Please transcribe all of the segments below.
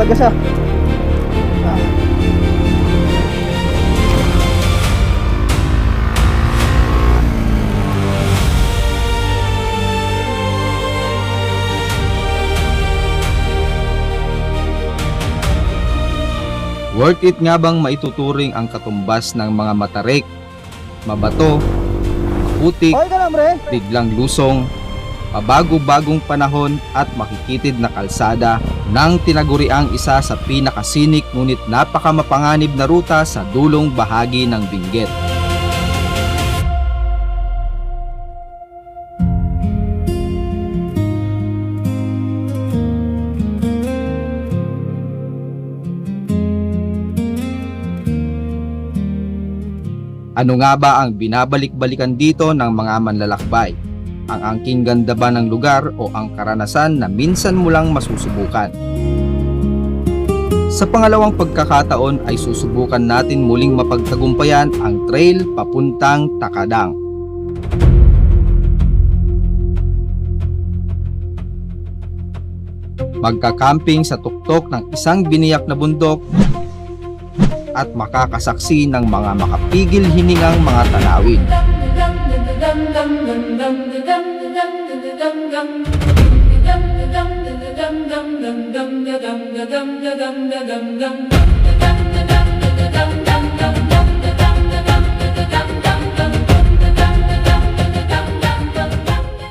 talaga siya. Ah. Worth it nga bang maituturing ang katumbas ng mga matarik, mabato, maputik, Okay ka lang, pre? biglang lusong, pabago-bagong panahon at makikitid na kalsada ng tinaguriang isa sa pinakasinik ngunit napakamapanganib na ruta sa dulong bahagi ng Benguet. Ano nga ba ang binabalik-balikan dito ng mga manlalakbay? Ang angking ganda ba ng lugar o ang karanasan na minsan mo lang masusubukan? Sa pangalawang pagkakataon ay susubukan natin muling mapagtagumpayan ang trail papuntang Takadang. Magka-camping sa tuktok ng isang biniyak na bundok at makakasaksi ng mga makapigil hiningang mga tanawin.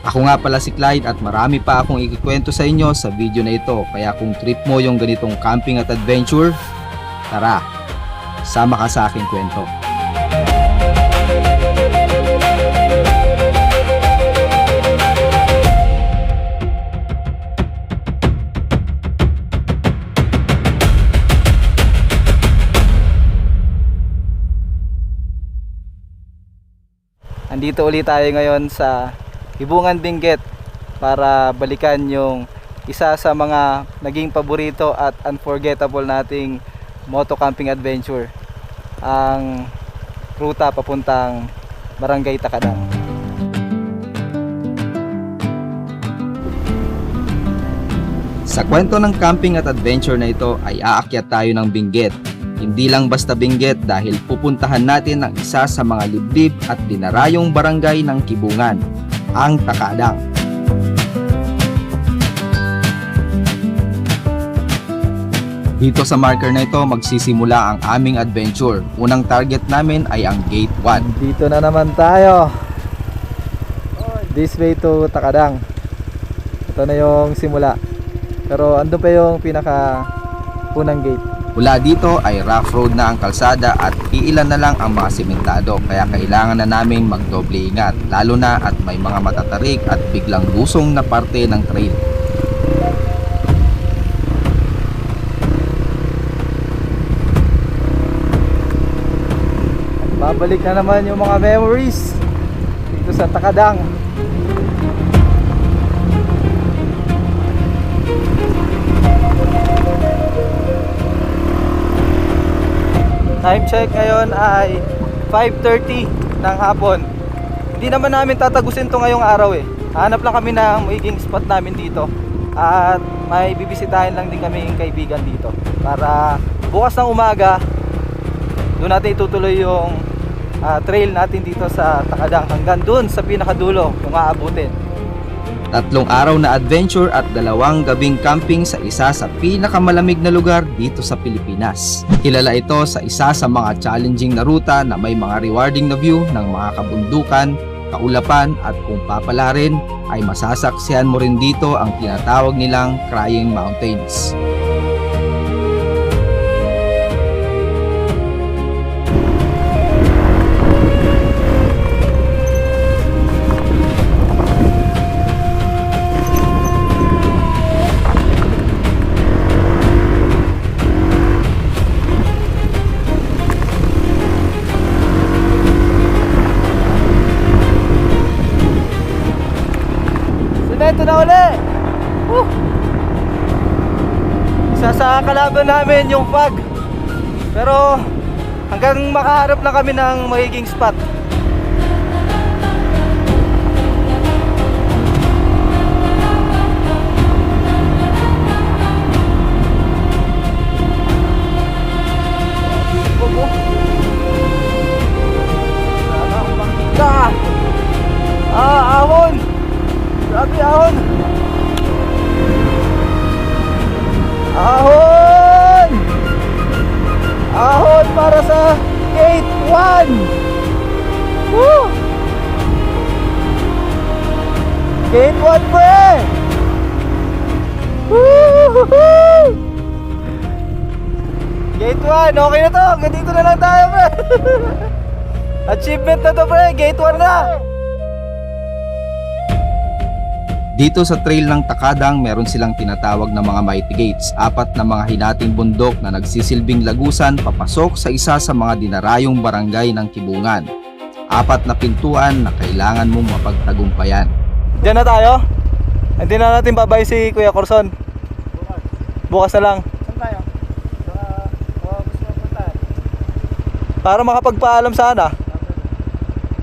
Ako nga pala si Clyde at marami pa akong ikikwento sa inyo sa video na ito, kaya kung trip mo yung ganitong camping at adventure, tara! Sama ka sa aking kwento. Andito ulit tayo ngayon sa Hibungan Benguet para balikan yung isa sa mga naging paborito at unforgettable nating moto camping adventure, ang ruta papuntang Barangay Takadang. Sa kwento ng camping at adventure na ito ay aakyat tayo ng Benguet. Hindi lang basta Benguet dahil pupuntahan natin ang isa sa mga liblib at dinarayong barangay ng Kibungan, ang Takadang. Dito sa marker na ito magsisimula ang aming adventure. Unang target namin ay ang Gate 1. Dito na naman tayo. This way to Takadang. Ito na yung simula. Pero ando pa yung pinaka unang gate. Mula dito ay rough road na ang kalsada at iilan na lang ang mga simentado, kaya kailangan na naming magdoble ingat, lalo na at may mga matatarik at biglang lusong na parte ng trail. Babalik na naman yung mga memories dito sa Takadang. Time check ngayon ay 5:30 ng hapon. Hindi naman namin tatagusin to ngayong araw eh. Hanap lang kami ng magiging spot namin dito. At may bibisitahin lang din kami yung kaibigan dito. Para bukas ng umaga, doon natin itutuloy yung trail natin dito sa Takadang hanggang doon sa pinakadulo kung aabutin. 3 araw na adventure at 2 gabing camping sa isa sa pinakamalamig na lugar dito sa Pilipinas. Kilala ito sa isa sa mga challenging na ruta na may mga rewarding na view ng mga kabundukan, kaulapan at kung papala rin ay masasaksihan mo rin dito ang tinatawag nilang Crying Mountains. Ito na uli. Isa sa kalaban namin yung fog. Pero hanggang makaharap na kami ng magiging spot. Gate 1, okay na to. Hanggang dito na lang tayo, pre. Achievement na to, pre. Gate 1 na. Dito sa trail ng Takadang, meron silang tinatawag na mga mighty gates, 4 na mga hinating bundok na nagsisilbing lagusan papasok sa isa sa mga dinarayong barangay ng Kibungan. 4 na pintuan na kailangan mong mapagtagumpayan. Diyan na tayo. Hindi na natin babay si Kuya Corson. Bukas na lang. Saan tayo? Gusto mo puntahan? Para makapagpaalam sana.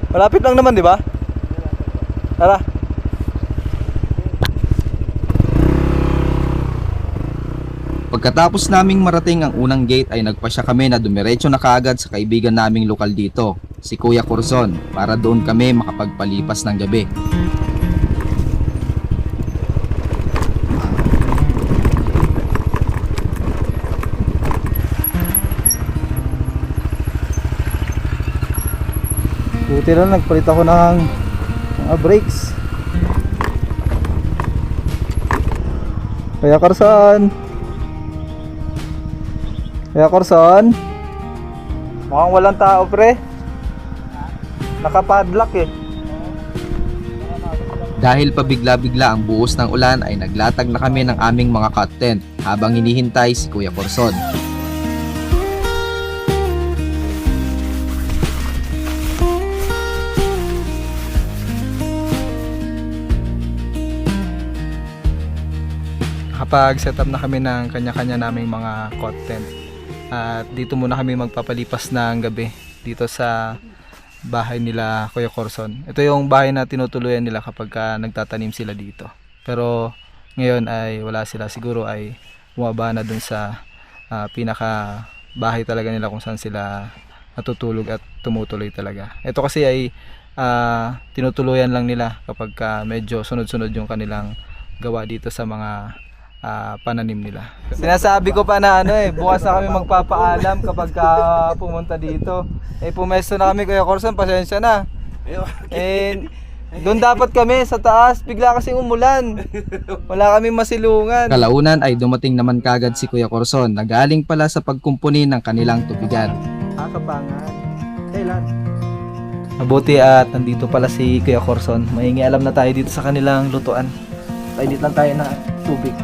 Malapit lang naman, di ba? Tara. Pagkatapos naming marating ang unang gate ay nagpasya kami na dumiretso na kaagad sa kaibigan naming lokal dito, si Kuya Corzon, para doon kami makapagpalipas ng gabi. Buti lang, nagpalit ako ng mga brakes. Kuya Corson. Kuya Corson. Mukhang walang tao, pre. Nakapadlock eh. Dahil pabigla-bigla ang buhos ng ulan ay naglatag na kami ng aming mga cot tent habang hinihintay si Kuya Corzon. Kapag set up na kami ng kanya-kanya naming mga content, at dito muna kami magpapalipas ng gabi dito sa bahay nila Kuya Corzon. Ito yung bahay na tinutuluyan nila kapag nagtatanim sila dito. Pero ngayon ay wala sila, siguro ay bumaba na dun sa pinaka bahay talaga nila kung saan sila natutulog at tumutuloy talaga. Ito kasi ay tinutuluyan lang nila kapag medyo sunod-sunod yung kanilang gawa dito sa mga pananim nila. Sinasabi ko pa na bukas na kami magpapaalam kapag pumunta dito. Pumesto na kami, Kuya Corzon, pasensya na. Doon dapat kami sa taas, bigla kasi umulan. Wala kami masilungan. Kalaunan ay dumating naman kagad si Kuya Corzon na galing pala sa pagkumpuni ng kanilang tubigan. Kapangan. Kailan? Mabuti at nandito pala si Kuya Corzon. Mahingi alam na tayo dito sa kanilang lutuan. Painit lang tayo ng tubig.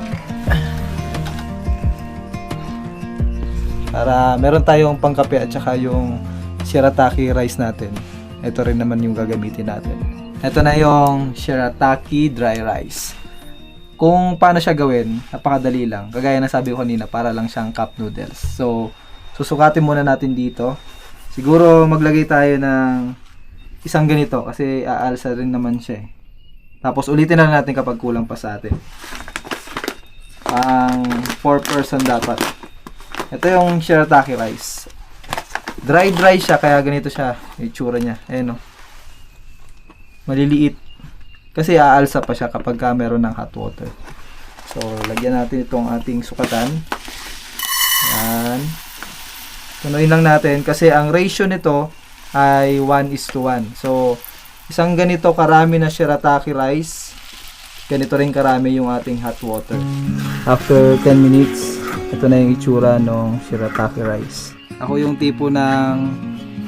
Para meron tayong pangkape at saka yung shirataki rice natin. Ito rin naman yung gagamitin natin. Ito na yung shirataki dry rice. Kung paano siya gawin, napakadali lang. Kagaya na sabi ko kanina, para lang siyang cup noodles. So, susukatin muna natin dito. Siguro maglagay tayo ng isang ganito kasi aalsa rin naman siya eh. Tapos ulitin na lang natin kapag kulang pa sa atin. Pang 4 person dapat. Ito yung shirataki rice. Dry siya kaya ganito siya yung itsura niya. Ayan o. Maliliit. Kasi aalsa pa siya kapag meron ng hot water. So lagyan natin itong ating sukatan. Yan. Punuin lang natin kasi ang ratio nito ay 1:1. So isang ganito karami na shirataki rice, ganito rin karami yung ating hot water. After 10 minutes, ito na yung itsura ng shirataki rice. Ako yung tipo ng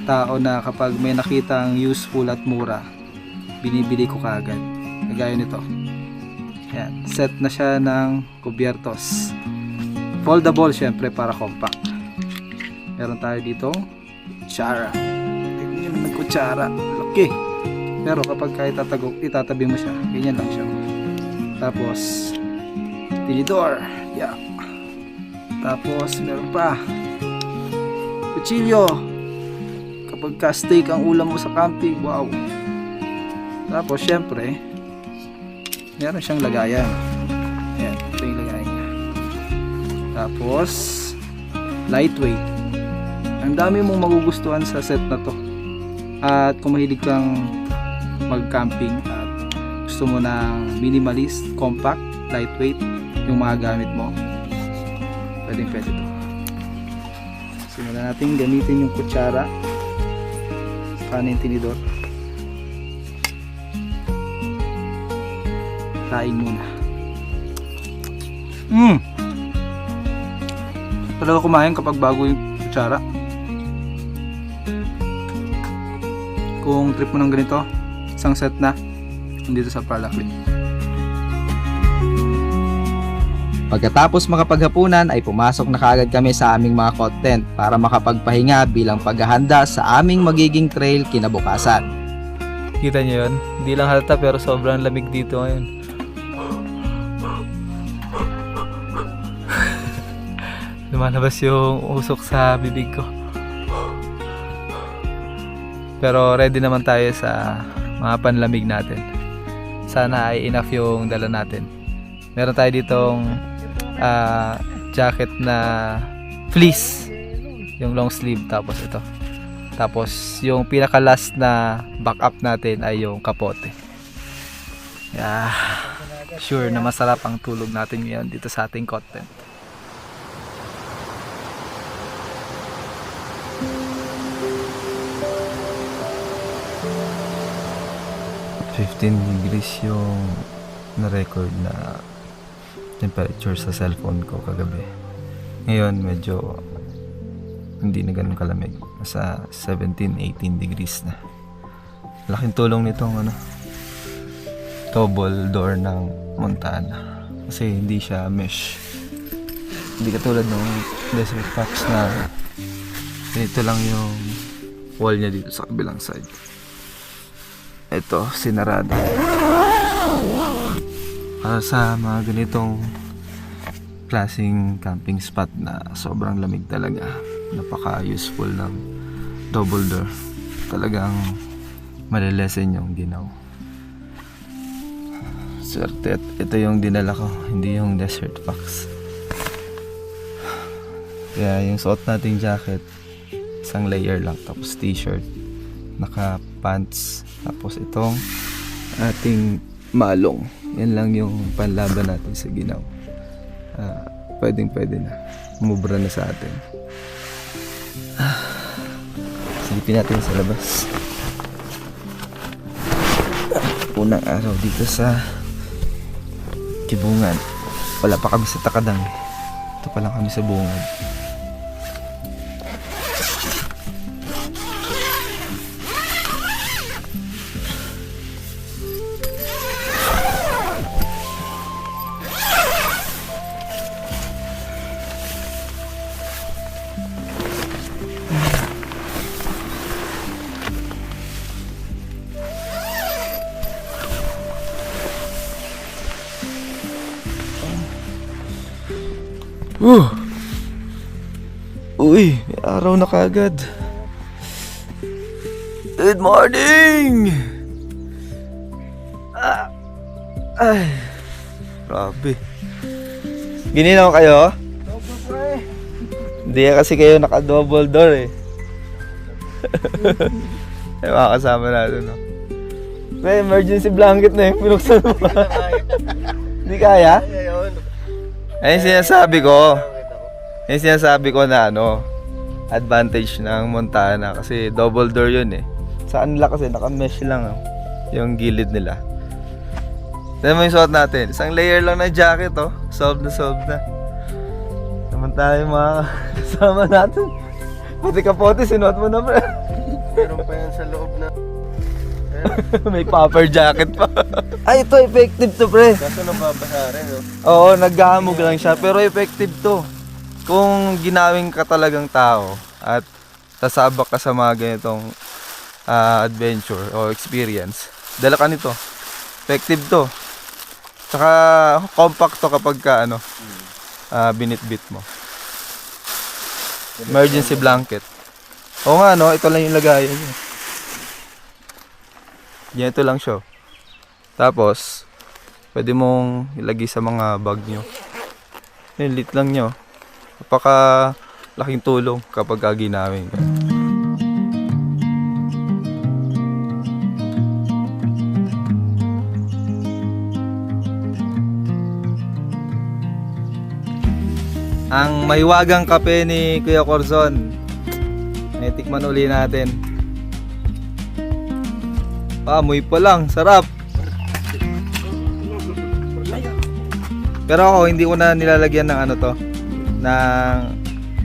tao na kapag may nakitang useful at mura, binibili ko kaagad. Kagaya nito. Yan. Set na siya ng kubyertos. Foldable syempre para compact. Meron tayo dito kutsara. Tingnan nyo naman kutsara. Laki. Pero kapag itatabi mo siya, ganyan lang siya. Tapos tinidor. Yeah. Tapos meron pa kutsilyo kapag steak ang ulam mo sa camping. Wow. Tapos syempre meron siyang lagayan. Ayan, ito yung lagayan niya. Tapos lightweight. Ang dami mong magugustuhan sa set na to. At kung mahilig kang mag-camping at gusto mo ng minimalist, compact, lightweight yung mga gamit mo, pwede to. Simulan natin gamitin yung kutsara saka ng tinidor. Kain muna. talaga kumain kapag bago yung kutsara. Kung trip mo ng ganito, isang set na dito sa Parlacli. Pagkatapos makapaghapunan ay pumasok na kaagad kami sa aming mga content para makapagpahinga bilang paghahanda sa aming magiging trail kinabukasan. Kita nyo yun? Hindi lang halata pero sobrang lamig dito ngayon. Lumalabas yung usok sa bibig ko. Pero ready naman tayo sa mga panlamig natin. Sana ay enough yung dala natin. Meron tayo ditong jacket na fleece, yung long sleeve, tapos ito. Tapos yung pinaka last na backup natin ay yung kapote. Yeah, sure na masarap ang tulog natin ngayon dito sa ating content. degrees yung na-record na temperature sa cellphone ko kagabi. Ngayon medyo hindi na ganun kalamig. Nasa 17-18 degrees na. Laking tulong nitong double door ng Montana. Kasi hindi siya mesh. Hindi katulad ng Desert Fox na ganito lang yung wall niya dito sa kabilang side. Ito, sinarado. Para sa mga ganitong klaseng camping spot na sobrang lamig talaga, napaka-useful ng double door. Talagang malilesen yung ginaw. Swerte, ito yung dinala ko, hindi yung Desert Fox. Kaya yung suot nating jacket, isang layer lang, tapos t-shirt, naka pants, tapos itong ating malong. Yan lang yung panlaban natin sa ginaw. Pwede na, umubra na sa atin. Silipin natin sa labas. Unang araw dito sa Kibungan. Wala pa kami sa Takadang. Ito pa lang kami sa bungad. Uy, may araw na kagad. Good morning! Ay, grabe. Gininaw kayo? Hindi kasi kayo naka-double door eh. Ay, mga kasama natin, no? May emergency blanket na yung pinuksan mo. Hindi kaya? Ayun sinasabi ko. Yung sinasabi ko na advantage ng Montana kasi double door yun eh. Sa kanila kasi naka-mesh lang yung gilid nila. Tignan mo yung suot natin. Isang layer lang na jacket Solve na. Samantala yung mga kasama natin. Pati kapote sinuot mo na pre. Meron pa yan sa loob na. May popper jacket pa. Ay, ito effective to pre. Kaso nababasa rin, no? Oo, naghahamog lang siya pero effective to. Kung ginawing ka talagang tao at sasabak ka sa mga ganitong adventure o experience, dala ka nito. Effective to. Tsaka compact to kapag ka binitbit mo. Emergency blanket. Oo nga ito lang yung lagayan niya. Ganito lang siya. Tapos pwede mong ilagay sa mga bag nyo. Lit lang nyo. Napaka laking tulong kapag ginawin ka. Ang mahiwagang kape ni Kuya Corzon. May tikman uli natin. Amoy pa lang, sarap. Pero ako hindi ko na nilalagyan ng ng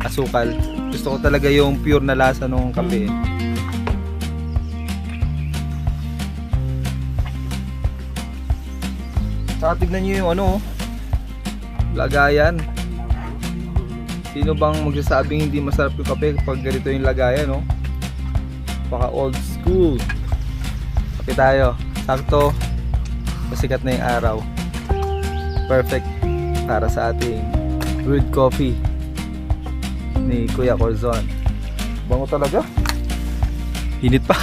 asukal. Gusto ko talaga yung pure na lasa ng kape. Saka tignan nyo yung ano, lagayan. Sino bang magsasabing hindi masarap yung kape kapag ganito yung lagayan, no? Baka old school. Kape tayo. Sakto, pasikat na yung araw. Perfect para sa ating brewed coffee ni Kuya Corzon. Bango talaga. Init pa.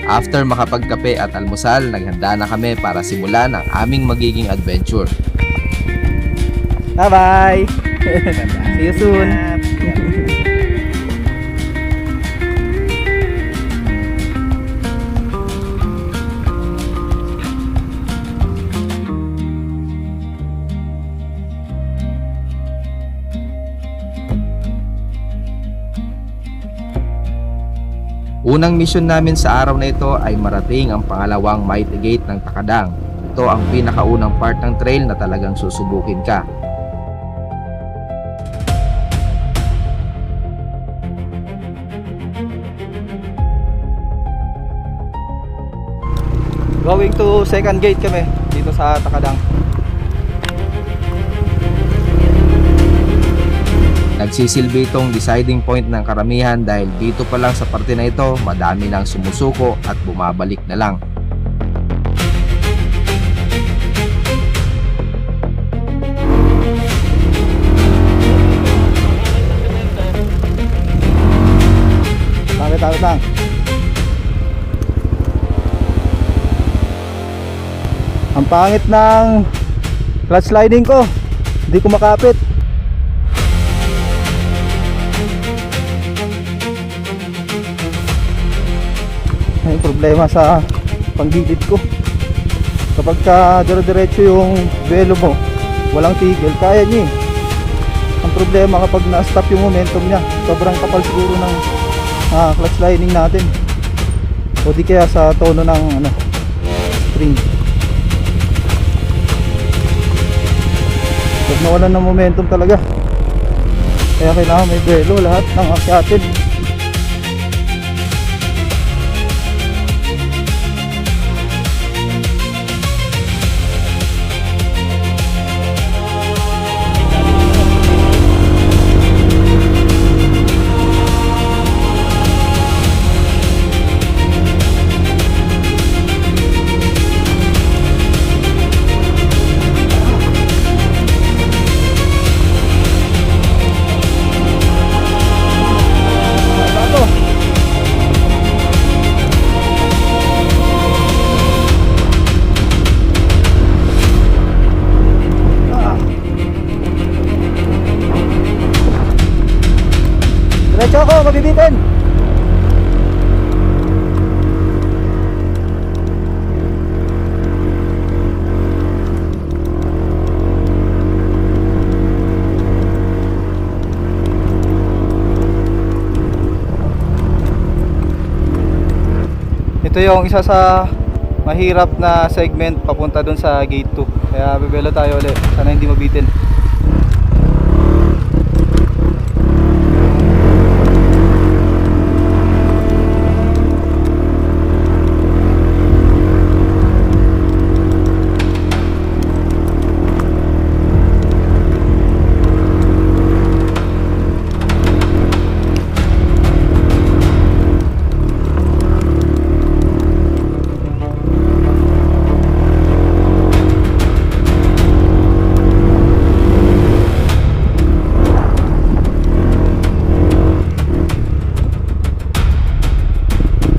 After makapagkape at almusal, naghanda na kami para simulan ang aming magiging adventure. Bye-bye! See you soon! Unang misyon namin sa araw na ito ay marating ang pangalawang Mighty Gate ng Takadang. Ito ang pinakaunang part ng trail na talagang susubukin ka. Going to second gate kami dito sa Takadang. Nagsisilbi itong deciding point ng karamihan dahil dito pa lang sa parte na ito, madami nang sumusuko at bumabalik na lang. Takit lang. Ang pangit ng clutch sliding ko. Hindi ko makapit. May problema sa panggilid ko. Kapag ka dire-diretso yung velo mo, walang tigil, kaya niya eh. Ang problema kapag na-stop yung momentum niya, sobrang kapal siguro ng clutch lining natin. O di kaya sa tono ng spring. Pag nawalan ng momentum talaga, kaya kailangan may velo lahat ng akyatin. Diretso ako, mabibitin. Ito yung isa sa mahirap na segment papunta dun sa gate 2. Kaya bibelo tayo ulit. Sana hindi mabitin.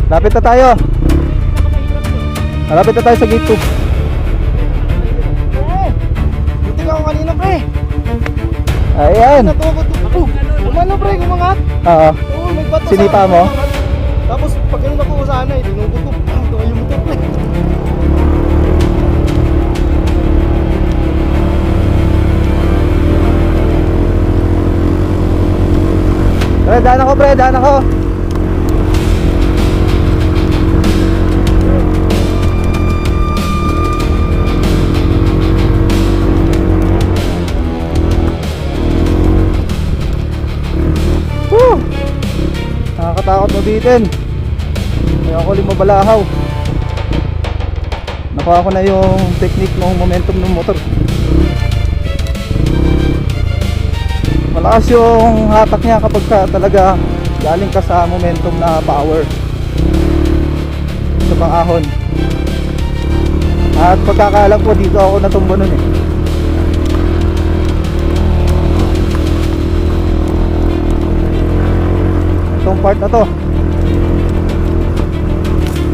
Lapit na tayo. Malapit na tayo sa gate 2. Buti lang kanina, pre. Ayan. Natubod. Umano, pre, kumangat. Oo. Oo, may bato Sinipa mo? Tapos, pag ganun ako sana, tinubod ko. Ito yung motor, pre. Pre, daan ako, pre, daan ako. Woo! Nakakatakot mabitin. Kaya ako mabalahaw. Nakuha ko na yung technique ng momentum ng motor. Malakas yung hatak niya kapag talaga galing ka sa momentum na power sa pang-ahon. At pagkakaalam ko dito ako natumba nun eh. Itong part na to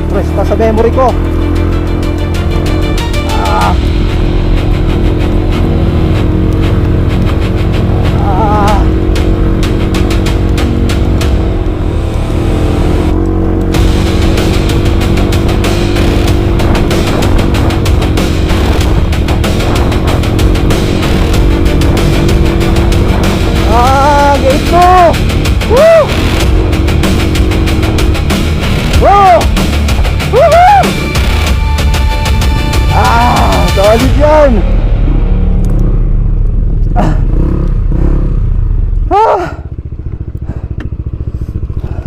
press pa sa memory ko. Ah. Gate mo! Woo! Woo! Woohoo! Solid yan!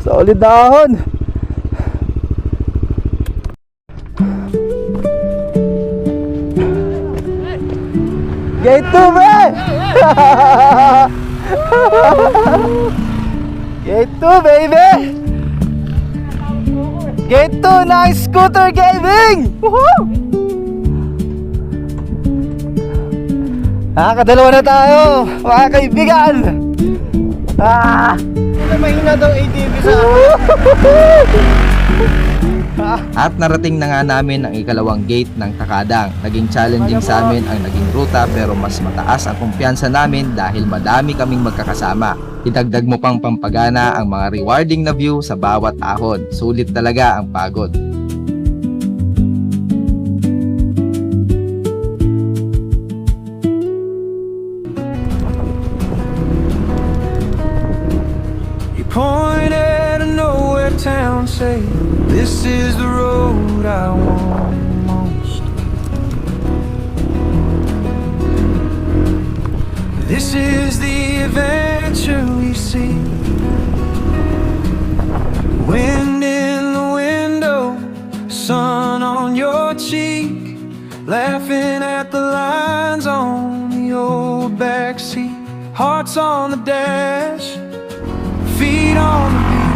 Solid dahon! Gate 2 ba? Gate 2 baby! Gate 2 ng Scooter Gaming! Woohoo! Nakakadalawa na tayo mga kaibigan! Mahina daw ATV sa At narating na nga namin ang ikalawang gate ng Takadang. Naging challenging sa amin ang naging ruta pero mas mataas ang kumpiyansa namin dahil madami kaming magkakasama. Idagdag mo pang pampagana ang mga rewarding na view sa bawat ahon. Sulit talaga ang pagod. Point at a nowhere town, say this is the road I want most. This is the adventure we see. Wind in the window, sun on your cheek, laughing at the lines on the old backseat, hearts on the dash, feet on the beat.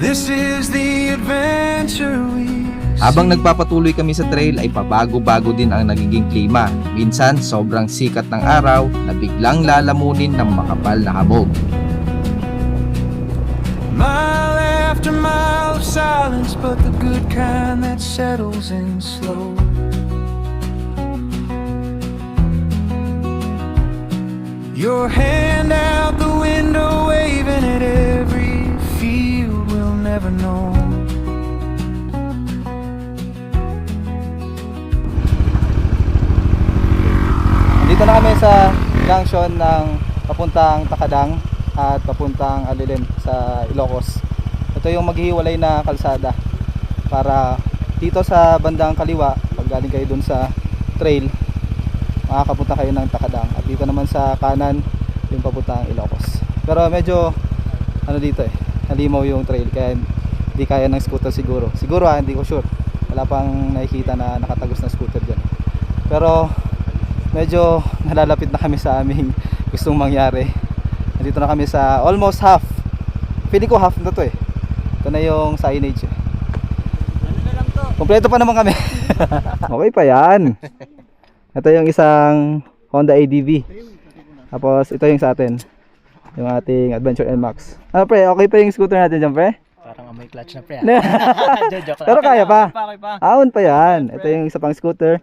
This is the adventure we Habang nagpapatuloy kami sa trail ay pabago-bago din ang nagiging klima. Minsan sobrang sikat ng araw na biglang lalamunin ng makapal na hamog. Mile after mile of silence, but the good kind that settles in slow. Your hand out the window, waving at every field we'll never know. Dito na kami sa junction ng papuntang Takadang at papuntang Alilim sa Ilocos. Ito yung maghihiwalay na kalsada para dito sa bandang kaliwa, pag galing kayo dun sa trail, makakapunta kayo ng Takadang, at dito naman sa kanan yung papuntang Ilocos. Pero medyo ano dito nalimaw yung trail kaya hindi kaya ng scooter siguro. Hindi ko sure. Wala pang nakikita na nakatagos na scooter dyan. Pero medyo nalalapit na kami sa aming gustong mangyari. Nandito na kami sa almost half. Feeling ko half na to Ito na yung signage Ano na lang to? Kompleto pa naman kami. Okay pa yan. Ito yung isang Honda ADV. Tapos ito yung sa atin, yung ating Adventure NMAX. Ano pre, okay pa yung scooter natin dyan pre? Parang amoy clutch na pre. Pero kaya pa. Ahon pa yan. Ito yung isa pang scooter.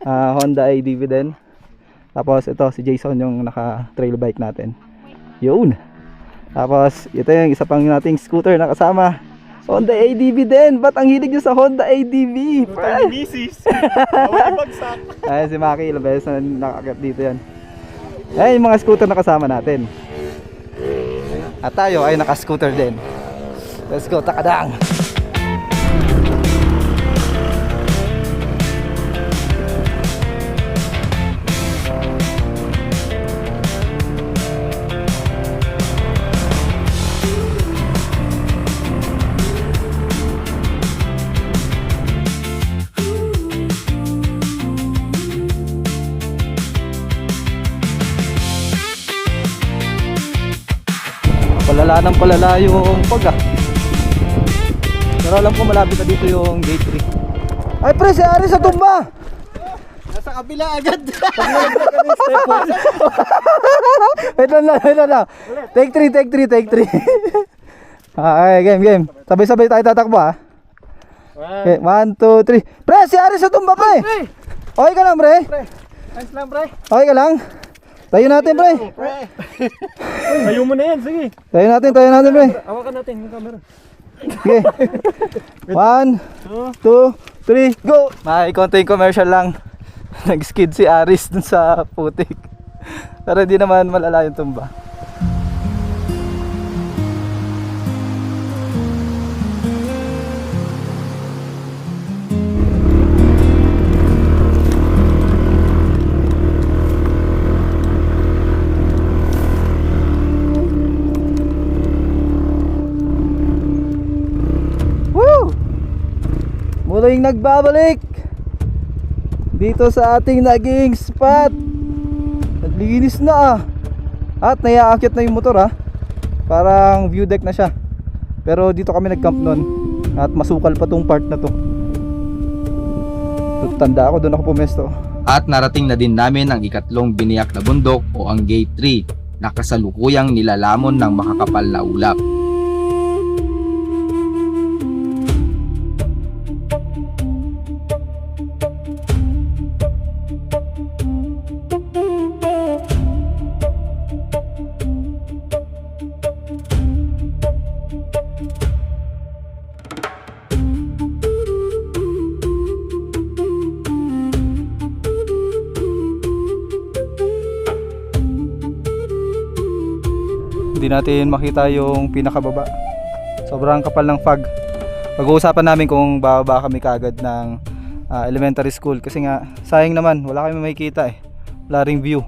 Honda ADV din. Tapos ito si Jason yung naka trail bike natin. Yun. Tapos ito yung isa pang nating scooter na kasama. Honda ADV din. Ba't ang hilig nyo sa Honda ADV? Motor ni Mrs. Bawal ibagsak. Ay si Maki, ilang beses na nakakit dito yan. Ayan yung mga scooter na kasama natin. At tayo ay naka-scooter din. Let's go, takadang! Palala ng palala yung pag Pero alam ko malapit na dito yung gate 3. Ay pre, si Ari sa tumba! Nasa kabila agad. Wait lang. Take 3. Okay, game. Sabay-sabay tayo tatakbo Okay, 1, 2, 3. Pre, si Ari sa tumba pre! Okay ka lang pre? Thanks lang, pre. Okay ka lang? Tayo natin pre! Tayo mo na yan, sige. Tayo natin pre! Hawakan natin yung camera. Okay. 1, 2, 3, go! May konting commercial lang. Nag-skid si Aris dun sa putik. Pero hindi naman malala yung tumba. Muling nagbabalik dito sa ating naging spot. Naglinis na at naiaakyat na yung motor Parang view deck na siya. Pero dito kami nag-camp nun at masukal pa tong part na to. Tanda ako, doon ako pumesto. At narating na din namin ang ikatlong biniyak na bundok o ang Gate 3 na kasalukuyang nilalamon ng makakapal na ulap. Hindi natin makita yung pinakababa. Sobrang kapal ng fog. Pag-uusapan namin kung bababa kami kaagad ng elementary school kasi nga sayang naman wala kami makikita wala ring view.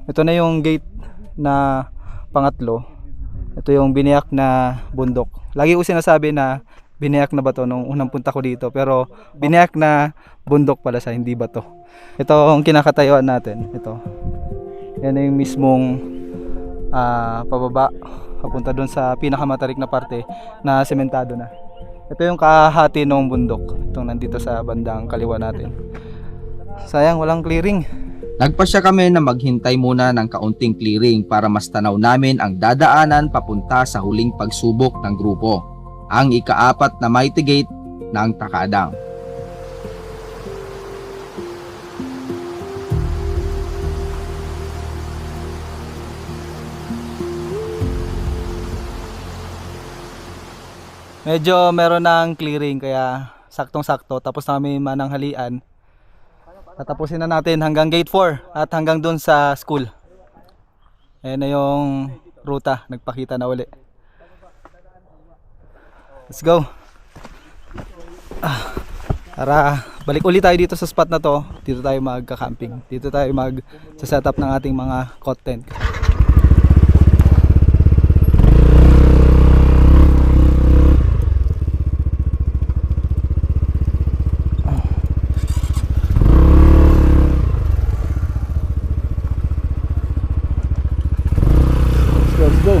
Ito na yung gate na pangatlo. Ito yung biniyak na bundok. Lagi ko sinasabi na biniyak na bato nung unang punta ko dito, pero biniyak na bundok pala siya, hindi bato. Ito ang kinakatayuan natin. Ito. Yan yung mismong pababa papunta doon sa pinakamatarik na parte na sementado na. Ito yung kahati ng bundok, itong nandito sa bandang kaliwa natin. Sayang walang clearing. Nagpasya kami na maghintay muna ng kaunting clearing para mas tanaw namin ang dadaanan papunta sa huling pagsubok ng grupo, ang ika-4 na Mighty Gate ng Takadang. Medyo meron ng clearing kaya saktong-sakto tapos namin mananghalian. Tatapusin na natin hanggang gate 4 at hanggang dun sa school. Ayan na yung ruta, nagpakita na uli. Let's go. Tara, balik uli tayo dito sa spot na to. Dito tayo magka-camping. Dito tayo mag-set up ng ating mga content. Let's go.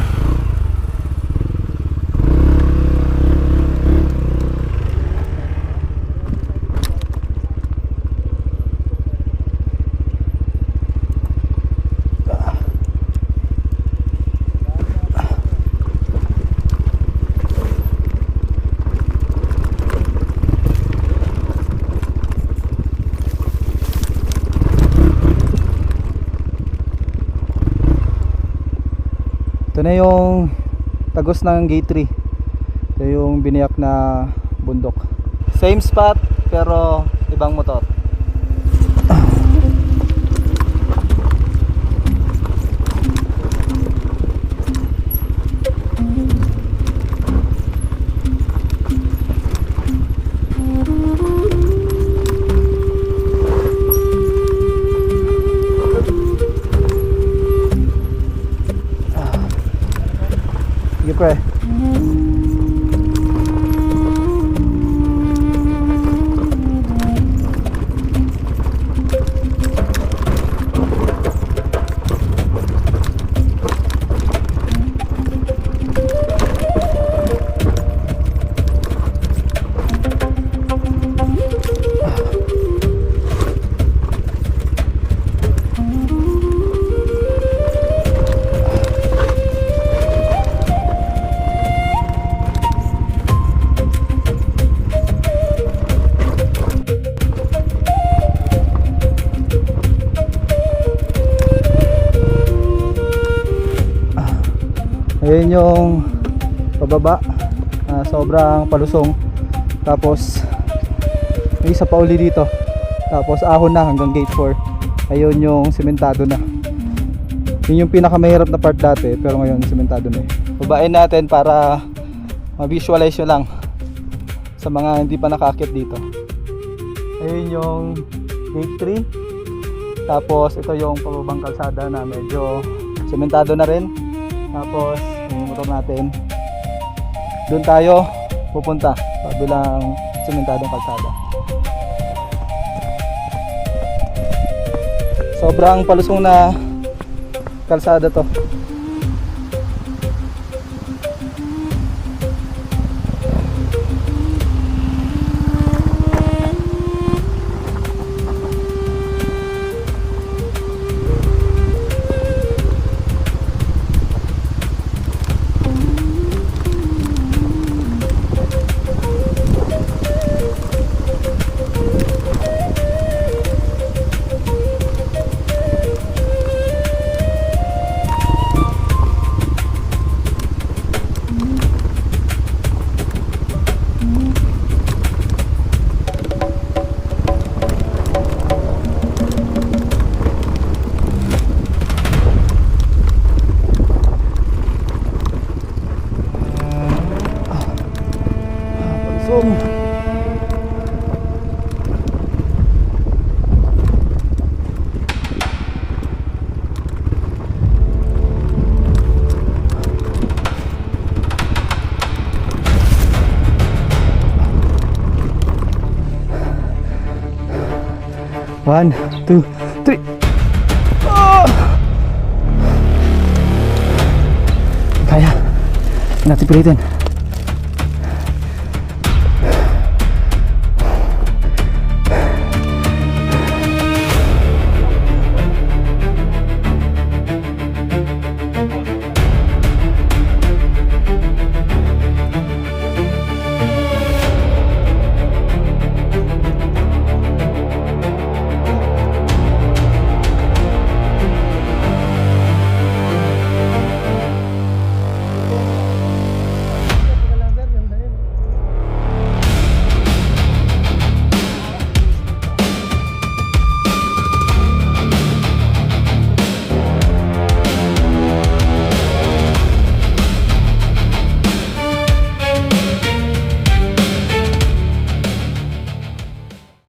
Ito na yung tagos ng gate 3. Ito yung biniyak na bundok. Same spot pero ibang motor. Sige pre. Ayun yung pababa, sobrang palusong. Tapos may isa pa uli dito. Tapos ahon na hanggang gate 4. Ayun yung sementado na. Yun yung pinakamahirap na part dati, pero ngayon sementado na. Babain natin para ma-visualize nyo lang sa mga hindi pa nakakit dito. Ayun yung gate 3. Tapos ito yung pababang kalsada na medyo sementado na rin. Tapos yung motor natin, doon tayo pupunta sa bilang sementadong kalsada. Sobrang palusong na kalsada to. One, two, three. Oh! Kaya. Natin pilitin.